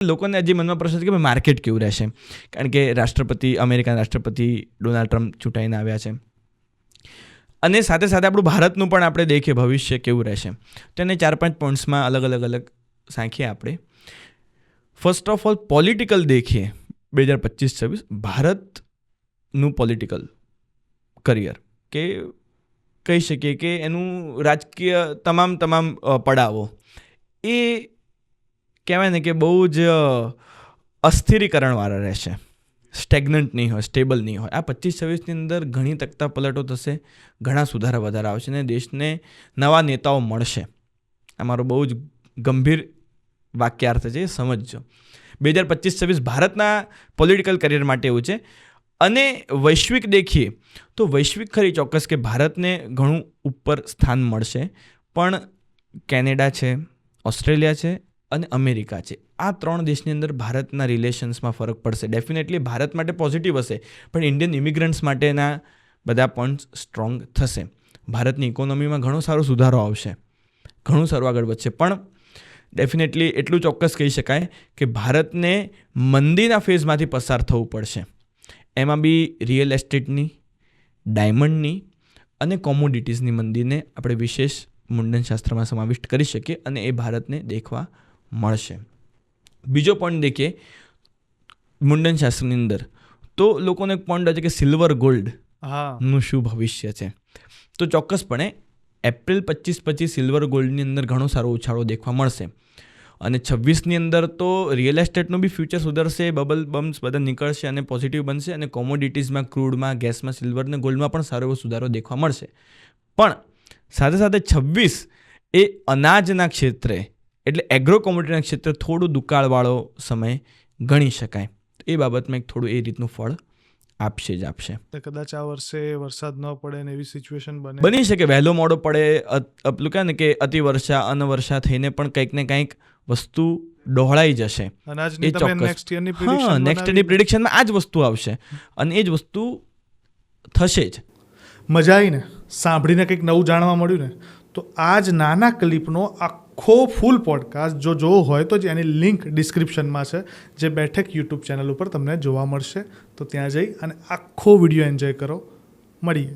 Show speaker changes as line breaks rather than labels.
લોકોને હજી મનમાં પ્રશ્ન છે કે માર્કેટ કેવું રહેશે, કારણ કે અમેરિકાના રાષ્ટ્રપતિ ડોનાલ્ડ ટ્રમ્પ ચૂંટાઈને આવ્યા છે, અને સાથે સાથે આપણું ભારતનું પણ આપણે દેખીએ ભવિષ્ય કેવું રહેશે. તો એને 4-5 પોઈન્ટ્સમાં અલગ સાંખીએ આપણે. ફર્સ્ટ ઓફ ઓલ પોલિટિકલ દેખીએ 2025-26 ભારતનું પોલિટિકલ કરિયર, કે કહી શકીએ કે એનું રાજકીય તમામ પડાવો એ કહેવાય ને કે બહુ જ અસ્થિરીકરણવાળા રહેશે, સ્ટેગ્નન્ટ નહીં હોય, સ્ટેબલ નહીં હોય. આ 25-26ની અંદર ઘણી તખ્તા પલટો થશે, ઘણા સુધારા વધારા આવશે અને દેશને નવા નેતાઓ મળશે. આ મારો બહુ જ ગંભીર વાક્યાર્થ છે, સમજજો. 2025-26 ભારતના પોલિટિકલ કરિયર માટે એવું છે. અને વૈશ્વિક દેખીએ તો વૈશ્વિક ખરી ચોક્કસ કે ભારતને ઘણું ઉપર સ્થાન મળશે, પણ કેનેડા છે, ઓસ્ટ્રેલિયા છે અને અમેરિકા છે, આ 3 દેશની અંદર ભારતના રિલેશન્સમાં ફરક પડશે. ડેફિનેટલી ભારત માટે પોઝિટિવ હશે, પણ ઇન્ડિયન ઇમિગ્રન્ટ્સ માટેના બધા પોઈન્ટ્સ સ્ટ્રોંગ થશે. ભારતની ઇકોનોમીમાં ઘણો સારો સુધારો આવશે, ઘણું સારું આગળ વધશે. પણ ડેફિનેટલી એટલું ચોક્કસ કહી શકાય કે ભારતને મંદીના ફેઝમાંથી પસાર થવું પડશે. એમાં બી રિયલ એસ્ટેટની, ડાયમંડની અને કોમોડિટીઝની મંદીને આપણે વિશેષ મુંડન શાસ્ત્રમાં સમાવિષ્ટ કરી શકીએ અને એ ભારતને દેખવા મળશે. બીજો પોઈન્ટ દેખીએ મુંડન શાસ્ત્રની અંદર, તો લોકોને એક પોઈન્ટ છે કે સિલ્વર ગોલ્ડનું શું ભવિષ્ય છે. તો ચોક્કસપણે એપ્રિલ 25 સિલ્વર ગોલ્ડની અંદર ઘણો સારો ઉછાળો દેખવા મળશે. અને 26ની અંદર તો રિયલ એસ્ટેટનું બી ફ્યુચર સુધરશે, બબલ બમ્સ બધા નીકળશે અને પોઝિટિવ બનશે. અને કોમોડિટીઝમાં, ક્રૂડમાં, ગેસમાં, સિલ્વર અને ગોલ્ડમાં પણ સારો એવો સુધારો દેખવા મળશે. પણ સાથે 26 એ અનાજના ક્ષેત્રે, એટલે એગ્રો કોમોડિટીના ક્ષેત્રે થોડું દુકાળવાળો સમય ગણી શકાય. એ બાબતમાં એક થોડું એ રીતનું ફળ આપશે.
કદાચ આ વર્ષે વરસાદ ન પડે ને એવી સિચ્યુએશન
બની શકે, વહેલો મોડો પડે, પેલું કહે ને કે અતિવર્ષા અનવર્ષા થઈને પણ કંઈક ને કંઈક વસ્તુ ડહોળાઈ જશે.
અનાજની
નેક્સ્ટ યરની પ્રિડિક્શનમાં આ જ વસ્તુ આવશે અને એ જ વસ્તુ થશે જ.
મજા આવીને સાંભળીને કંઈક નવું જાણવા મળ્યું ને, તો આ જ નાના ક્લિપનો આખો ફૂલ પોડકાસ્ટ જો જોવો હોય તો જ એની લિંક ડિસ્ક્રિપ્શનમાં છે, જે બેઠક યુટ્યુબ ચેનલ ઉપર તમને જોવા મળશે. તો ત્યાં જઈ અને આખો વિડીયો એન્જોય કરો. મળીએ.